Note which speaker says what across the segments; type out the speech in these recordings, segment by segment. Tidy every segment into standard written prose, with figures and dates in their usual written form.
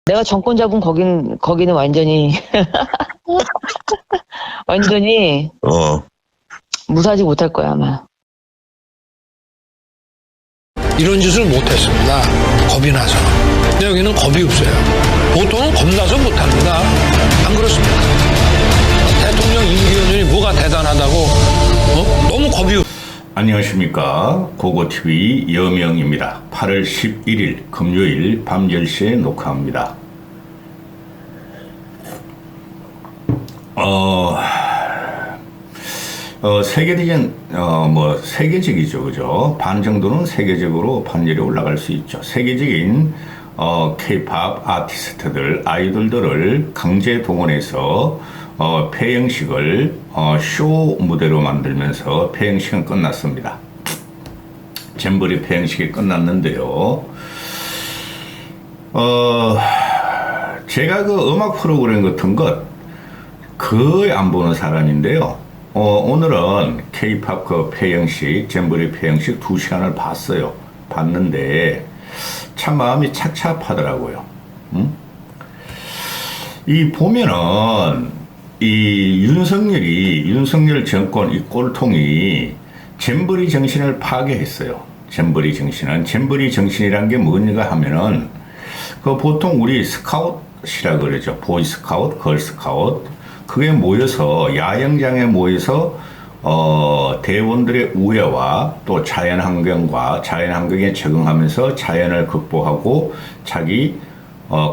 Speaker 1: 내가 정권 잡은 거기는 완전히 완전히 무사하지 못할 거야 아마.
Speaker 2: 이런 짓을 못했습니다. 겁이 나서. 근데 여기는 겁이 없어요. 보통은 겁나서 못합니다. 안 그렇습니까? 대통령 임기연이 뭐가 대단하다고 너무 겁이 없어요.
Speaker 3: 안녕하십니까. 고고TV 여명입니다. 8월 11일 금요일 밤 10시에 녹화합니다. 세계적이죠. 그죠? 반 정도는 세계적으로 반열이 올라갈 수 있죠. 세계적인 K-POP 아티스트들, 아이돌들을 강제 동원해서 폐영식을 쇼 무대로 만들면서 폐영식은 끝났습니다. 잼버리 폐영식이 끝났는데요. 제가 그 음악 프로그램 같은 것 거의 안 보는 사람인데요. 오늘은 K-POP 그 폐영식, 잼버리 폐영식 2시간을 봤는데 참 마음이 착잡하더라고요. 이 보면은 이 윤석열 정권 이 꼴통이 잼버리 정신을 파괴했어요. 잼버리 정신이란 게 뭔가 하면은 그 보통 우리 스카웃이라 그러죠. 보이 스카웃, 걸 스카웃. 그게 모여서 야영장에 모여서 대원들의 우애와 또 자연환경에 적응하면서 자연을 극복하고 자기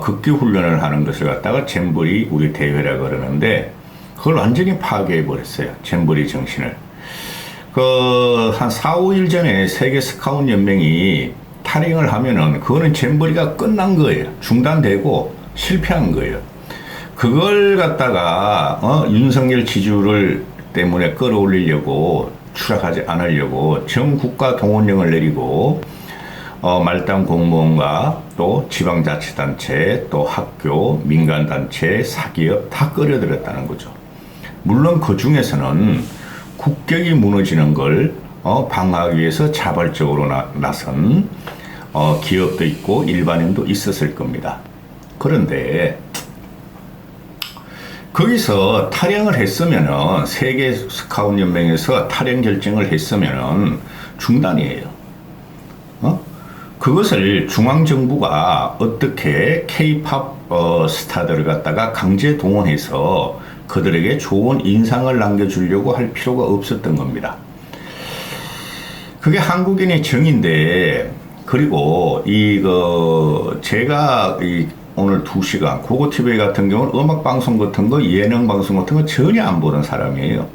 Speaker 3: 극기 훈련을 하는 것을 갖다가 잼버리 우리 대회라 그러는데 그걸 완전히 파괴해 버렸어요. 잼버리 정신을. 한 4, 5일 전에 세계 스카웃 연맹이 탈행을 하면은 그거는 잼버리가 끝난 거예요. 중단되고 실패한 거예요. 그걸 갖다가 윤석열 지지율을 때문에 끌어올리려고 추락하지 않으려고 전 국가 동원령을 내리고 말단 공무원과 또 지방자치단체 또 학교 민간단체 사기업 다 끌어들였다는 거죠. 물론 그 중에서는 국격이 무너지는 걸 방어하기 위해서 자발적으로 나선 기업도 있고 일반인도 있었을 겁니다. 그런데 거기서 탈영을 했으면은 세계 스카웃 연맹에서 탈영 결정을 했으면은 중단이에요. 그것을 중앙정부가 어떻게 K-POP 스타들을 갖다가 강제 동원해서 그들에게 좋은 인상을 남겨주려고 할 필요가 없었던 겁니다. 그게 한국인의 정인데, 그리고 제가 오늘 2시간 고고TV 같은 경우는 음악방송 같은 거, 예능방송 같은 거 전혀 안 보는 사람이에요.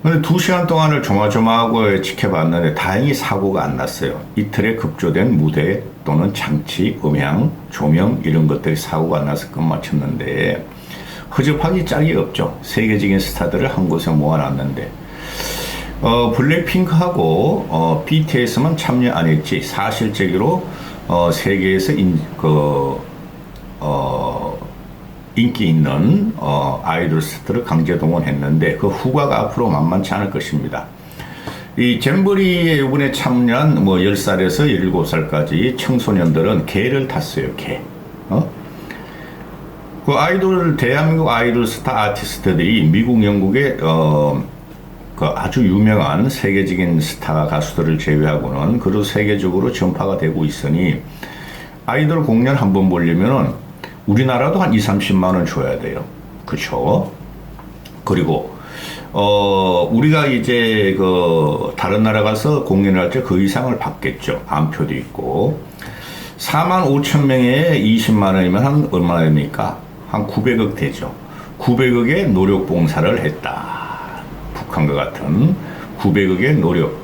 Speaker 3: 근데 2시간 동안을 조마조마하고 지켜봤는데 다행히 사고가 안 났어요. 이틀에 급조된 무대 또는 장치, 음향, 조명 이런 것들이 사고가 안 나서 끝마쳤는데 허접하기 짝이 없죠. 세계적인 스타들을 한 곳에 모아놨는데 블랙핑크하고 BTS만 참여 안 했지 사실적으로 세계에서 인기 있는 아이돌 스타들을 강제 동원했는데 그 후과가 앞으로 만만치 않을 것입니다. 이 잼버리에 이번에 참여한 10살에서 17살까지 청소년들은 개를 탔어요. 개. 대한민국 아이돌 스타 아티스트들이 미국, 영국의 그 아주 유명한 세계적인 스타 가수들을 제외하고는 그래도 세계적으로 전파가 되고 있으니 아이돌 공연 한번 보려면은 우리나라도 한 20-30만 원 줘야 돼요. 그쵸? 그리고 우리가 이제 다른 나라 가서 공연을 할 때 그 이상을 받겠죠. 안표도 있고 45,000명에 20만 원이면 한 얼마나 됩니까? 한 900억 되죠. 900억의 노력 봉사를 했다. 북한과 같은 900억의 노력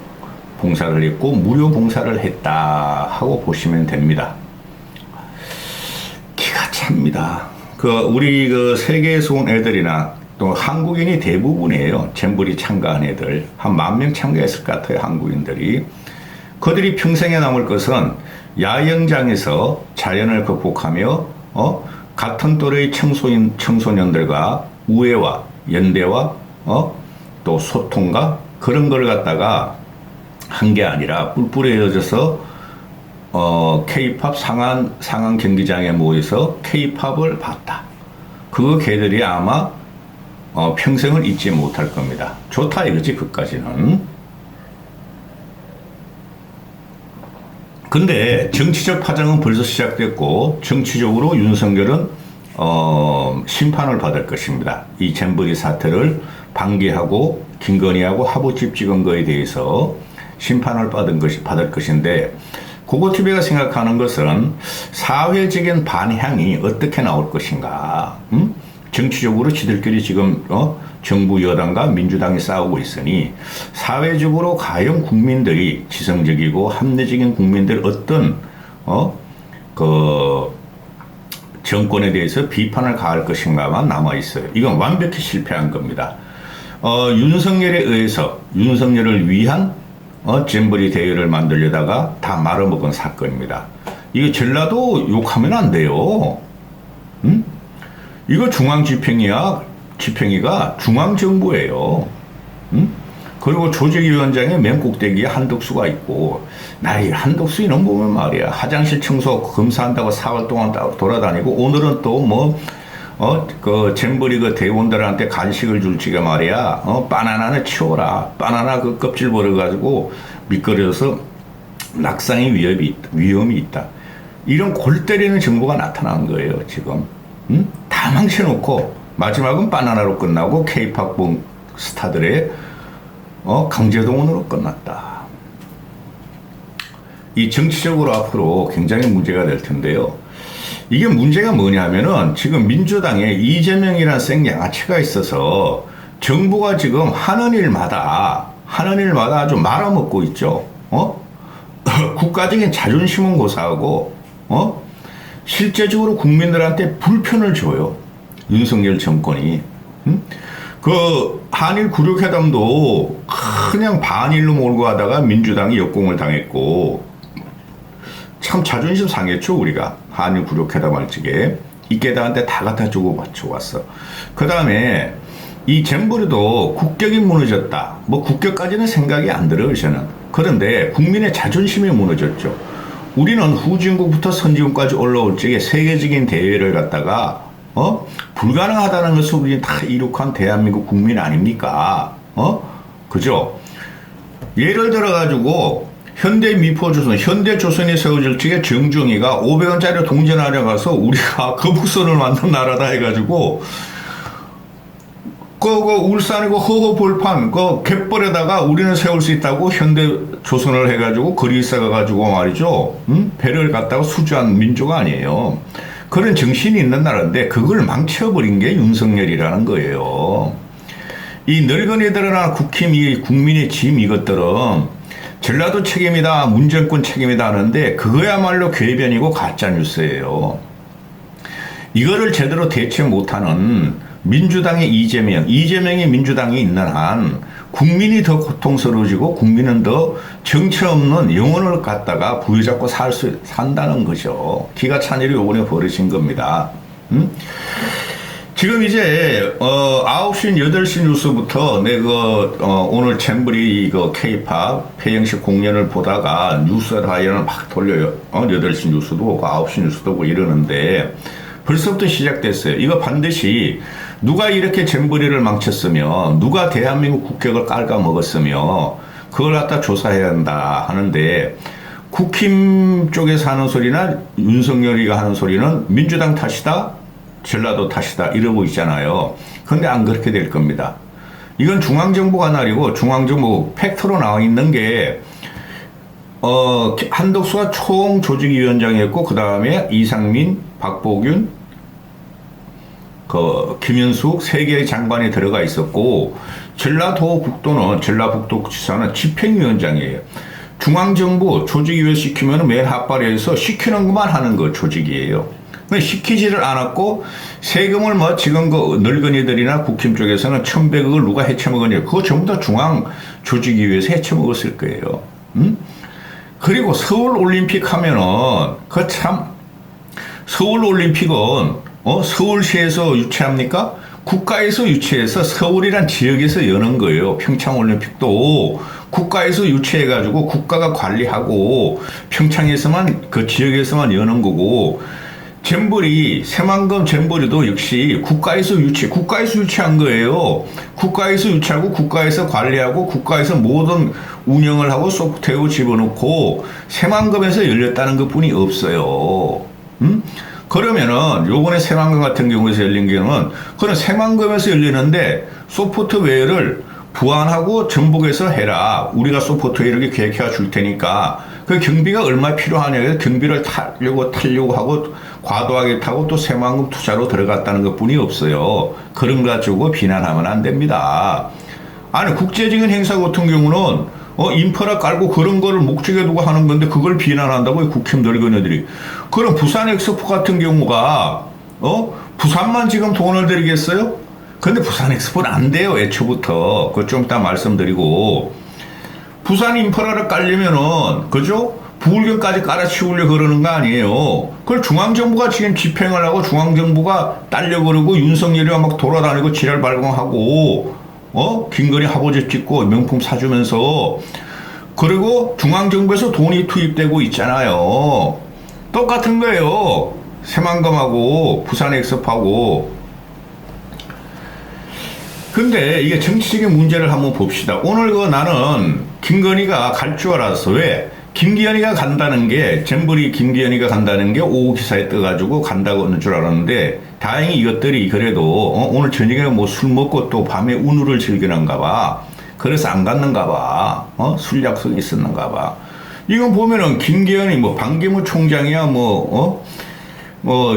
Speaker 3: 봉사를 했고 무료 봉사를 했다 하고 보시면 됩니다. 기가 찹니다. 우리 세계에서 온 애들이나 또 한국인이 대부분이에요. 잼버리 참가한 애들 한 10,000명 참가했을 것 같아요. 한국인들이. 그들이 평생에 남을 것은 야영장에서 자연을 극복하며 같은 또래의 청소년들과 우애와 연대와 또 소통과 그런 걸 갖다가 한 게 아니라 뿔뿔이 헤어져서 K-팝 상암 경기장에 모여서 K-팝을 봤다. 그거 걔들이 아마 평생을 잊지 못할 겁니다. 좋다 이거지 그까지는. 근데 정치적 파장은 벌써 시작됐고 정치적으로 윤석열은 심판을 받을 것입니다. 이 잼버리 사태를 방기하고 김건희하고 하부집 찍은 거에 대해서 심판을 받을 것인데 고고TV가 생각하는 것은 사회적인 반향이 어떻게 나올 것인가. 정치적으로 지들끼리 지금 정부 여당과 민주당이 싸우고 있으니 사회적으로 과연 국민들이 지성적이고 합리적인 국민들 어떤 그 정권에 대해서 비판을 가할 것인가만 남아 있어요. 이건 완벽히 실패한 겁니다. 윤석열에 의해서 윤석열을 위한 잼버리 대회를 만들려다가 다 말아먹은 사건입니다. 이거 전라도 욕하면 안 돼요. 이거 중앙집행위가 중앙정부예요. 그리고 조직위원장의 맨 꼭대기에 한덕수가 있고, 나 이 한덕수 이놈 보면 말이야. 화장실 청소 검사한다고 4월 동안 돌아다니고, 오늘은 또 그 잼버리 그 대원들한테 간식을 줄 지가 말이야. 바나나는 치워라. 바나나 그 껍질 버려가지고 미끄러져서 낙상의 위험이 있다. 이런 골 때리는 정보가 나타난 거예요, 지금. 다 망쳐놓고, 마지막은 바나나로 끝나고, K-팝 스타들의 강제동원으로 끝났다. 이 정치적으로 앞으로 굉장히 문제가 될 텐데요. 이게 문제가 뭐냐면은 지금 민주당에 이재명이라는 생양아치가 있어서 정부가 지금 하는 일마다 아주 말아먹고 있죠. 국가적인 자존심은 고사하고, 실제적으로 국민들한테 불편을 줘요. 윤석열 정권이. 그 한일 구력회담도 그냥 반일로 몰고 가다가 민주당이 역공을 당했고, 참 자존심 상했죠, 우리가. 한일 구력회담 할 적에. 이케다한테 다 갖다 주고 맞춰왔어. 그 다음에 이 잼버리도 국격이 무너졌다. 국격까지는 생각이 안 들어요, 저는. 그런데 국민의 자존심이 무너졌죠. 우리는 후진국부터 선진국까지 올라올 적에 세계적인 대회를 갖다가 불가능하다는 것을 우리 다 이룩한 대한민국 국민 아닙니까? 그죠? 예를 들어가지고 현대미포조선, 현대조선이 세워질 적에 정중이가 500원짜리 동전하려 가서 우리가 거북선을 만든 나라다 해가지고 그 울산이고 허허벌판 그 갯벌에다가 우리는 세울 수 있다고 현대조선을 해가지고 그리스에 가가지고 말이죠. 배를 갖다가 수주한 민족 아니에요. 그런 정신이 있는 나라인데 그걸 망쳐버린 게 윤석열이라는 거예요. 이 늙은이들이나 국민의 짐 이것들은 전라도 책임이다, 문정권 책임이다 하는데 그거야말로 궤변이고 가짜뉴스예요. 이거를 제대로 대체 못하는 민주당의 이재명이 민주당이 있는 한 국민이 더 고통스러워지고 국민은 더 정체 없는 영혼을 갖다가 부여잡고 산다는 거죠. 기가 찬 일이 요번에 벌어진 겁니다. 지금 이제 9시, 8시 뉴스부터 오늘 잼버리 이거 K-팝 폐영식 공연을 보다가 뉴스 다이얼을 막 돌려요. 8시 뉴스도 보고 9시 뉴스도 보고 이러는데 벌써부터 시작됐어요. 이거 반드시 누가 이렇게 잼버리를 망쳤으며 누가 대한민국 국격을 깔아먹었으며 그걸 갖다 조사해야 한다 하는데 국힘 쪽에서 하는 소리나 윤석열이가 하는 소리는 민주당 탓이다, 전라도 탓이다 이러고 있잖아요. 그런데 안 그렇게 될 겁니다. 이건 중앙정부가 나리고 중앙정부 팩트로 나와 있는 게 한덕수가 총조직위원장이었고 그 다음에 이상민, 박보균, 김현숙 세 개의 장관이 들어가 있었고 전라북도지사는 집행위원장이에요. 중앙정부 조직위원 시키면 맨 하바리에서 시키는 것만 하는 거 조직이에요. 시키지를 않았고 세금을 지금 늙은이들이나 국힘 쪽에서는 1,100억을 누가 해쳐먹었냐 그거 전부 다 중앙조직위에서 해쳐먹었을 거예요. 그리고 서울올림픽 하면은 서울올림픽은 서울시에서 유치합니까? 국가에서 유치해서 서울이란 지역에서 여는 거예요. 평창올림픽도 국가에서 유치해가지고 국가가 관리하고 평창에서만 그 지역에서만 여는 거고 잼버리 새만금 잼버리도 역시 국가에서 유치한 거예요. 국가에서 유치하고 국가에서 관리하고 국가에서 모든 운영을 하고 소프트웨어 집어넣고 새만금에서 열렸다는 것뿐이 없어요. 그러면은 요번에 새만금 같은 경우에서 열린 경우는 그런 새만금에서 열리는데 소프트웨어를 부안하고 전북에서 해라. 우리가 소프트웨어를 계획해 줄 테니까 그 경비가 얼마 필요하냐 해서 경비를 타려고 하고 과도하게 타고 또 새만금 투자로 들어갔다는 것뿐이 없어요. 그런 거 가지고 비난하면 안 됩니다. 아니 국제적인 행사 같은 경우는 인프라 깔고 그런 거를 목적에 두고 하는 건데 그걸 비난한다고 국힘 늙은이들이. 그럼 부산 엑스포 같은 경우가 부산만 지금 돈을 들이겠어요? 근데 부산 엑스포는 안 돼요. 애초부터. 그거 좀 이따 말씀드리고 부산 인프라를 깔려면은 그죠? 부울경까지 깔아치우려고 그러는 거 아니에요. 그걸 중앙정부가 지금 집행을 하고 중앙정부가 딸려 그러고 윤석열이가 막 돌아다니고 지랄 발광하고 김건희 화보집 찍고 명품 사주면서 그리고 중앙정부에서 돈이 투입되고 있잖아요. 똑같은 거예요. 새만금하고 부산 엑스포하고. 근데 이게 정치적인 문제를 한번 봅시다. 오늘 나는 김건희가 갈 줄 알았어. 왜? 김기현이가 간다는 게 잼버리 김기현이가 간다는 게 오후 기사에 떠가지고 간다고 하는 줄 알았는데 다행히 이것들이 그래도 오늘 저녁에 뭐 술 먹고 또 밤에 운우를 즐기는가 봐. 그래서 안 갔는가 봐. 술 약속이 있었는가 봐. 이건 보면은 김기현이 뭐 반기문 총장이야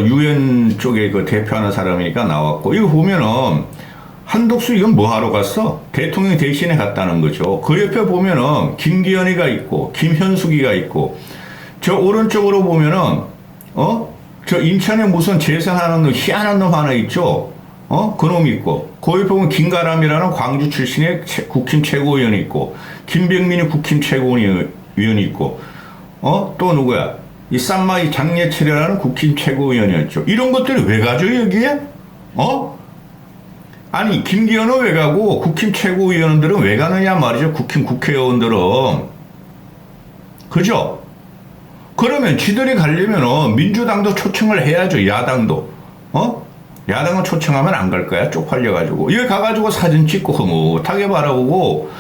Speaker 3: 유엔 쪽에 그 대표하는 사람이니까 나왔고 이거 보면은 한독수 이건 뭐 하러 갔어? 대통령 대신에 갔다는 거죠. 그 옆에 보면은 김기현이가 있고 김현숙이가 있고 저 오른쪽으로 보면은 저 인천에 무슨 재산하는 놈 희한한 놈 하나 있죠. 그놈이 있고 그 옆에 보면 김가람이라는 광주 출신의 국힘 최고위원이 있고 김병민이 국힘 최고위원이 있고 또 누구야? 이 쌈마이 장예철이라는 국힘 최고위원이었죠. 이런 것들이 왜 가죠 여기에? 아니 김기현은 왜 가고 국힘 최고위원들은 왜 가느냐 말이죠. 국힘 국회의원들은. 그죠? 그러면 지들이 가려면 민주당도 초청을 해야죠. 야당도. 야당은 초청하면 안 갈 거야. 쪽팔려가지고. 여기 가가지고 사진 찍고 흐뭇하게 바라보고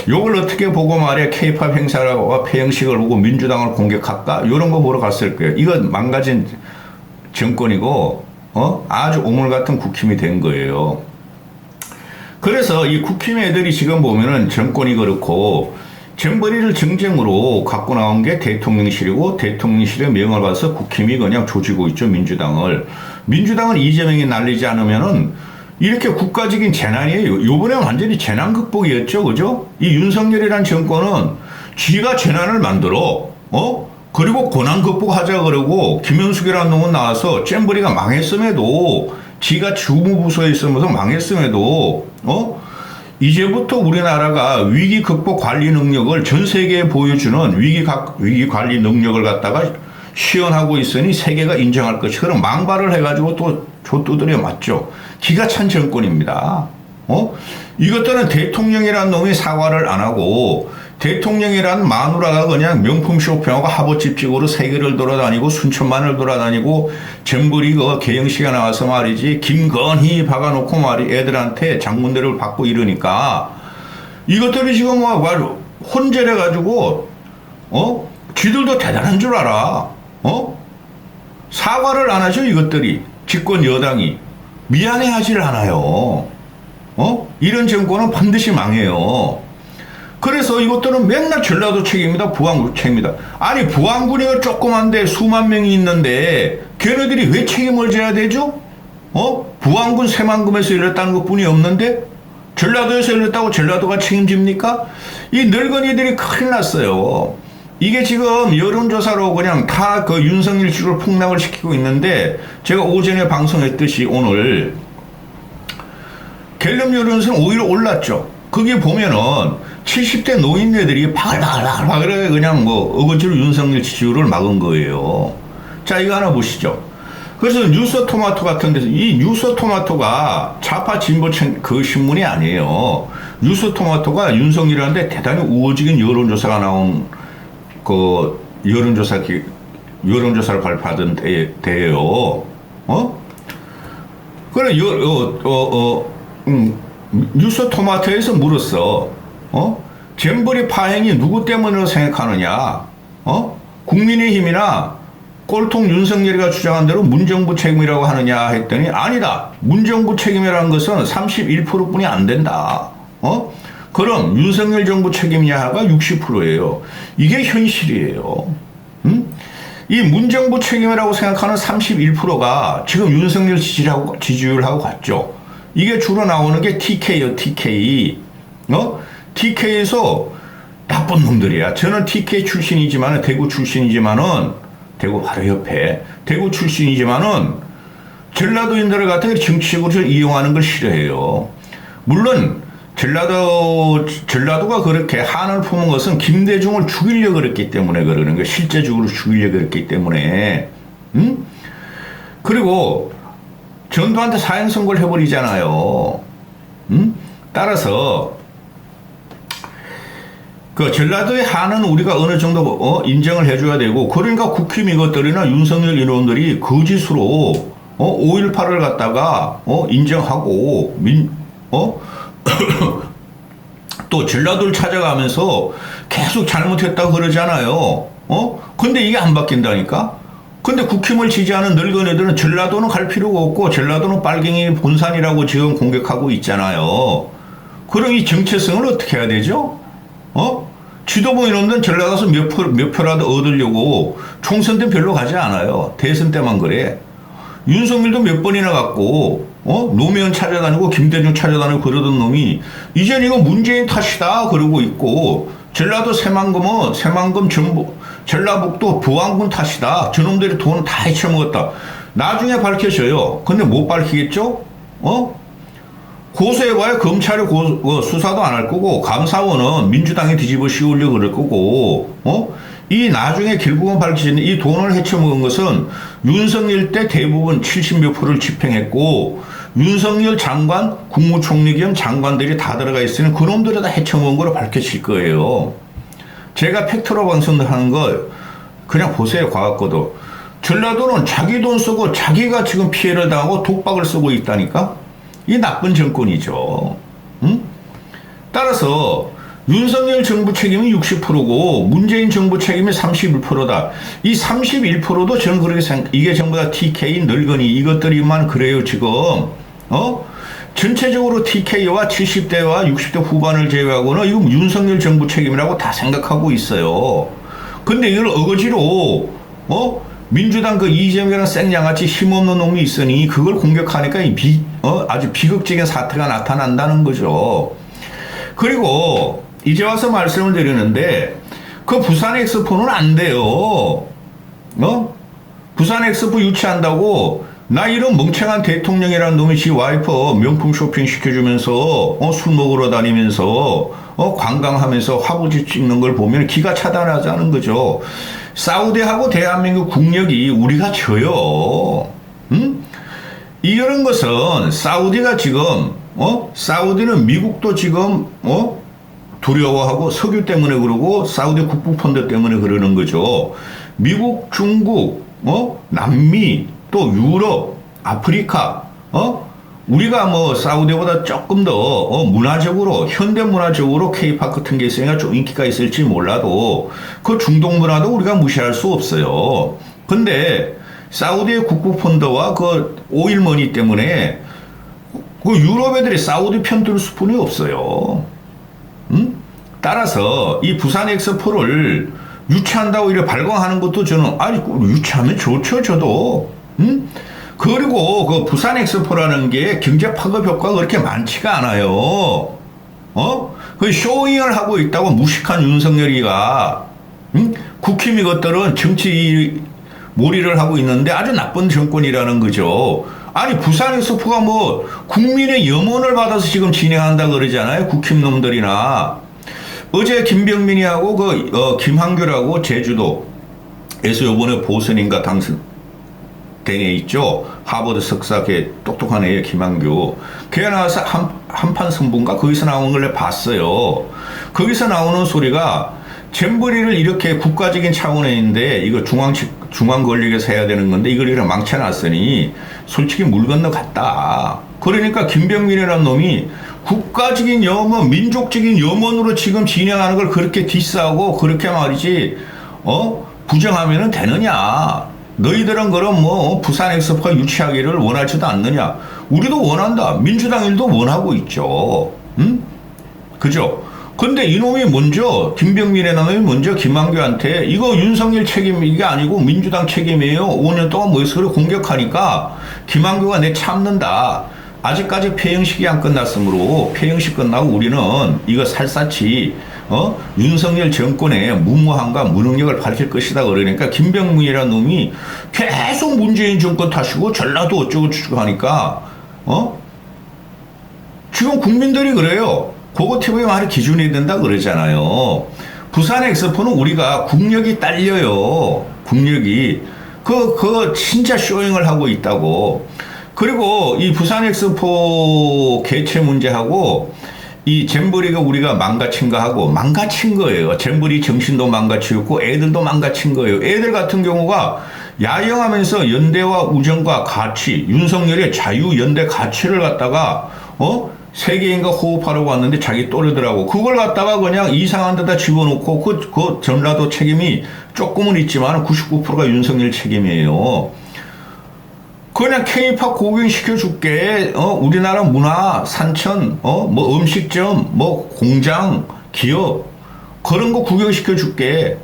Speaker 3: 요걸 어떻게 보고 말이야. K-팝 행사와 폐영식을 보고 민주당을 공격할까? 이런 거 보러 갔을 거예요. 이건 망가진 정권이고 아주 오물 같은 국힘이 된 거예요. 그래서 이 국힘 애들이 지금 보면은 정권이 그렇고 잼버리를 정쟁으로 갖고 나온 게 대통령실이고 대통령실의 명을 받아서 국힘이 그냥 조지고 있죠. 민주당을. 민주당은 이재명이 날리지 않으면은 이렇게 국가적인 재난이에요. 요번에 완전히 재난 극복이었죠. 그죠? 이 윤석열이라는 정권은 지가 재난을 만들어. 그리고 고난 극복하자 그러고 김현숙이라는 놈은 나와서 잼버리가 망했음에도 지가 주무부서에 있으면서 망했음에도 이제부터 우리나라가 위기 극복 관리 능력을 전 세계에 보여주는 위기 관리 능력을 갖다가 시연하고 있으니 세계가 인정할 것이 그런 망발을 해가지고 또 좆두드려 맞죠. 기가 찬 정권입니다. 이것들은 대통령이라는 놈이 사과를 안 하고 대통령이란 마누라가 그냥 명품 쇼핑하고 하버집 찍으로 세계를 돌아다니고 순천만을 돌아다니고 잼버리 그 개영시가 나와서 말이지 김건희 박아놓고 말이 애들한테 장문대를 받고 이러니까 이것들이 지금 뭐 혼절해가지고 쥐들도 대단한 줄 알아. 사과를 안 하죠. 이것들이 집권 여당이 미안해하지를 않아요. 이런 정권은 반드시 망해요. 그래서 이것들은 맨날 전라도 책입니다. 부안군 책입니다. 아니 부안군이 조그만데 수만 명이 있는데 걔네들이 왜 책임을 져야 되죠? 부안군 새만금에서 열렸다는 것뿐이 없는데 전라도에서 열렸다고 전라도가 책임집니까? 이 늙은이들이 큰일 났어요. 이게 지금 여론조사로 그냥 다 그 윤석열 씨를 폭락을 시키고 있는데 제가 오전에 방송했듯이 오늘 갤럽 여론조사는 오히려 올랐죠. 거기 보면은 70대 노인네들이 바글바글 그냥 뭐 어거지로 윤석열 지지율을 막은 거예요. 자, 이거 하나 보시죠. 그래서 뉴스토마토 같은 데서 이 뉴스토마토가 좌파 진보 그 신문이 아니에요. 뉴스토마토가 윤석열한테 대단히 우호적인 여론조사가 나온 그 여론조사를 발표하던 때예요. 그래 뉴스토마토에서 물었어. 잼버리 파행이 누구 때문으로 생각하느냐? 국민의힘이나 꼴통 윤석열이가 주장한 대로 문정부 책임이라고 하느냐 했더니 아니다. 문정부 책임이라는 것은 31%뿐이 안 된다. 그럼 윤석열 정부 책임이냐가 60%예요. 이게 현실이에요. 이 문정부 책임이라고 생각하는 31%가 지금 윤석열 지지율하고 같죠. 이게 주로 나오는 게 TK요, TK. TK에서 나쁜 놈들이야. 저는 TK 출신이지만은, 대구 출신이지만은, 대구 바로 옆에, 대구 출신이지만은, 전라도인들을 갖다가 정치적으로 이용하는 걸 싫어해요. 물론, 전라도가 그렇게 한을 품은 것은 김대중을 죽이려고 그랬기 때문에 그러는 거예요. 실제적으로 죽이려고 그랬기 때문에. 그리고 전두환한테 사형 선고를 해버리잖아요. 따라서 그 전라도의 한은 우리가 어느 정도 인정을 해줘야 되고, 그러니까 국힘 이것들이나 윤석열 인원들이 거짓으로 5.18을 갖다가 인정하고 또 전라도를 찾아가면서 계속 잘못했다고 그러잖아요. 근데 이게 안 바뀐다니까? 근데 국힘을 지지하는 늙은 애들은 전라도는 갈 필요가 없고 전라도는 빨갱이 본산이라고 지금 공격하고 있잖아요. 그럼 이 정체성을 어떻게 해야 되죠? 지도부 인원들은 전라도에서 몇 표라도 얻으려고 총선 때 별로 가지 않아요. 대선 때만 그래. 윤석열도 몇 번이나 갔고 노무현 찾아다니고 김대중 찾아다니고 그러던 놈이 이젠 이거 문재인 탓이다 그러고 있고, 전라도 새만금 전라북도 부안군 탓이다. 저놈들이 돈 다 헤쳐먹었다. 나중에 밝혀져요. 근데 못 밝히겠죠? 고소해봐야 검찰이 수사도 안 할 거고, 감사원은 민주당이 뒤집어 씌우려고 그럴 거고, 이 나중에 결국은 밝혀지는 이 돈을 헤쳐먹은 것은 윤석열 때 대부분 70몇 %를 집행했고, 윤석열 장관, 국무총리 겸 장관들이 다 들어가 있으니 그놈들이 다 헤쳐먹은 거로 밝혀질 거예요. 제가 팩트로 방송을 하는 거 그냥 보세요. 과학거도. 전라도는 자기 돈 쓰고 자기가 지금 피해를 당하고 독박을 쓰고 있다니까? 이 나쁜 정권이죠. 따라서 윤석열 정부 책임이 60%고 문재인 정부 책임이 31%다. 이 31%도 저는 그렇게 이게 전부 다 TK 늙은이 이것들이만 그래요 지금. 전체적으로 TK와 70대와 60대 후반을 제외하고는 이거 윤석열 정부 책임이라고 다 생각하고 있어요. 근데 이걸 어거지로 민주당 그 이재명이라는 생양아치 힘없는 놈이 있으니 그걸 공격하니까 아주 비극적인 사태가 나타난다는 거죠. 그리고 이제 와서 말씀을 드리는데 그 부산 엑스포는 안 돼요. 부산 엑스포 유치한다고 나 이런 멍청한 대통령이라는 놈이 지 와이프 명품 쇼핑 시켜주면서 술 먹으러 다니면서 관광하면서 화보지 찍는 걸 보면 기가 차단하자는 거죠. 사우디하고 대한민국 국력이 우리가 져요. 이런 것은 사우디가 지금 사우디는 미국도 지금 두려워하고 석유 때문에 그러고 사우디 국부펀드 때문에 그러는 거죠. 미국, 중국, 남미, 또 유럽, 아프리카, 우리가 사우디보다 조금 더 문화적으로 현대 문화적으로 K-팝 같은 게 있으니까 좀 인기가 있을지 몰라도 그 중동 문화도 우리가 무시할 수 없어요. 근데 사우디의 국부펀드와 그 오일머니 때문에 그 유럽 애들이 사우디 편 들 수뿐이 없어요. 따라서 이 부산 엑스포를 유치한다고 이렇게 발광하는 것도 저는 유치하면 좋죠 저도. 그리고 그 부산 엑스포라는 게 경제 파급 효과가 그렇게 많지가 않아요. 그 쇼잉을 하고 있다고 무식한 윤석열이가 국힘 이것들은 정치 몰이를 하고 있는데 아주 나쁜 정권이라는 거죠. 아니 부산 엑스포가 국민의 염원을 받아서 지금 진행한다 그러잖아요. 국힘 놈들이나. 어제 김병민이하고 김한규라고 제주도에서 요번에 보선인가 당선 된 애 있죠. 하버드 석사 걔 똑똑한 애예요. 김한규. 걔 나와서 한판 승부인가 거기서 나온 걸 내가 봤어요. 거기서 나오는 소리가 잼버리를 이렇게 국가적인 차원인데 이거 중앙 권력에서 해야 되는 건데 이걸 이렇게 망쳐놨으니 솔직히 물 건너 갔다. 그러니까 김병민이라는 놈이 국가적인 염원, 민족적인 염원으로 지금 진행하는 걸 그렇게 디스하고 그렇게 말이지, 부정하면은 되느냐. 너희들은 그럼 뭐 부산 엑스포가 유치하기를 원하지도 않느냐. 우리도 원한다. 민주당 일도 원하고 있죠. 응? 그죠? 근데 이놈이 먼저, 김병민이라는 놈이 먼저 김한규한테 이거 윤석열 책임이 아니고 민주당 책임이에요. 5년 동안 뭐 해서 그래 공격하니까 김한규가 내 참는다. 아직까지 폐영식이 안 끝났으므로 폐영식 끝나고 우리는 이거 살사치 윤석열 정권의 무모함과 무능력을 밝힐 것이다. 그러니까 김병민이라는 놈이 계속 문재인 정권 탓이고 전라도 어쩌고 저쩌고 하니까 지금 국민들이 그래요. 그거 TV에 말이 기준이 된다 그러잖아요. 부산 엑스포는 우리가 국력이 딸려요. 국력이. 그거 진짜 쇼잉을 하고 있다고. 그리고 이 부산 엑스포 개최 문제하고 이 잼버리가 우리가 망가친 거하고 망가친 거예요. 잼버리 정신도 망가치고 애들도 망가친 거예요. 애들 같은 경우가 야영하면서 연대와 우정과 가치, 윤석열의 자유연대 가치를 갖다가 세계인과 호흡하려고 왔는데 자기 또래들하고 그걸 갖다가 그냥 이상한 데다 집어넣고 그 전라도 책임이 조금은 있지만 99%가 윤석열 책임이에요. 그냥 K-팝 구경시켜줄게. 우리나라 문화, 산천, 뭐 음식점, 뭐 공장, 기업 그런 거 구경시켜줄게.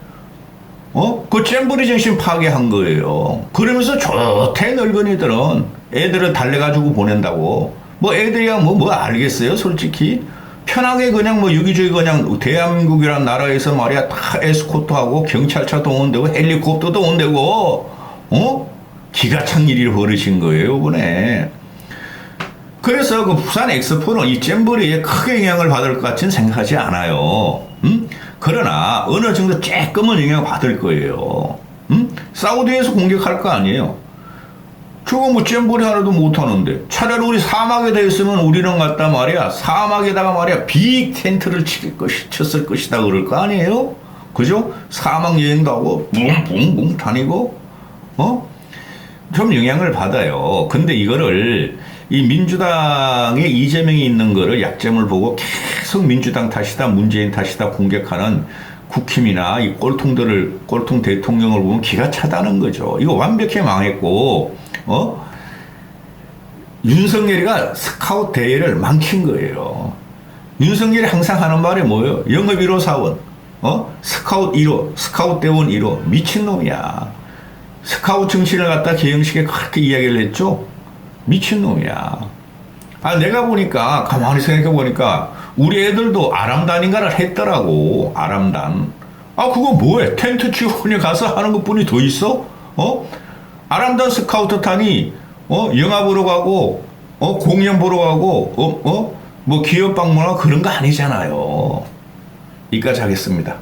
Speaker 3: 그 잼버리 정신 파괴한 거예요. 그러면서 좋대 늙은이들은 애들을 달래가지고 보낸다고. 뭐 애들이야 뭐 알겠어요 솔직히. 편하게 그냥 뭐 여기저기 그냥 대한민국이란 나라에서 말이야 다 에스코트하고 경찰차도 온대고 헬리콥터도 온대고 기가 찬 일이 벌어진 거예요 이번에. 그래서 그 부산 엑스포는 이 잼버리에 크게 영향을 받을 것 같지는 생각하지 않아요. 그러나 어느 정도 조금은 영향을 받을 거예요. 사우디에서 공격할 거 아니에요. 저거 뭐 잼버리 하나도 못하는데 차라리 우리 사막에 돼 있으면 우리는 갖다 말이야 사막에다가 말이야 빅 텐트를 쳤을 것이다 그럴 거 아니에요. 그죠? 사막 여행도 하고 붕붕붕 다니고 좀 영향을 받아요. 근데 이거를 이 민주당에 이재명이 있는 거를 약점을 보고 계속 민주당 탓이다 문재인 탓이다 공격하는 국힘이나 이 꼴통 대통령을 보면 기가 차다는 거죠. 이거 완벽히 망했고 윤석열이가 스카웃 대회를 망친 거예요. 윤석열이 항상 하는 말이 뭐예요? 영업 1호 사원, 스카웃 1호, 스카웃 대원 1호. 미친놈이야. 스카웃 정신을 갖다 개영식에 그렇게 이야기를 했죠? 미친놈이야. 내가 보니까, 가만히 생각해 보니까, 우리 애들도 아람단인가를 했더라고, 아람단. 그거 뭐해? 텐트 치고 그냥 가서 하는 것 뿐이 더 있어? 아람단 스카우트 탄이, 영화 보러 가고, 공연 보러 가고, 뭐 기업 방문하고 그런 거 아니잖아요. 여기까지 하겠습니다.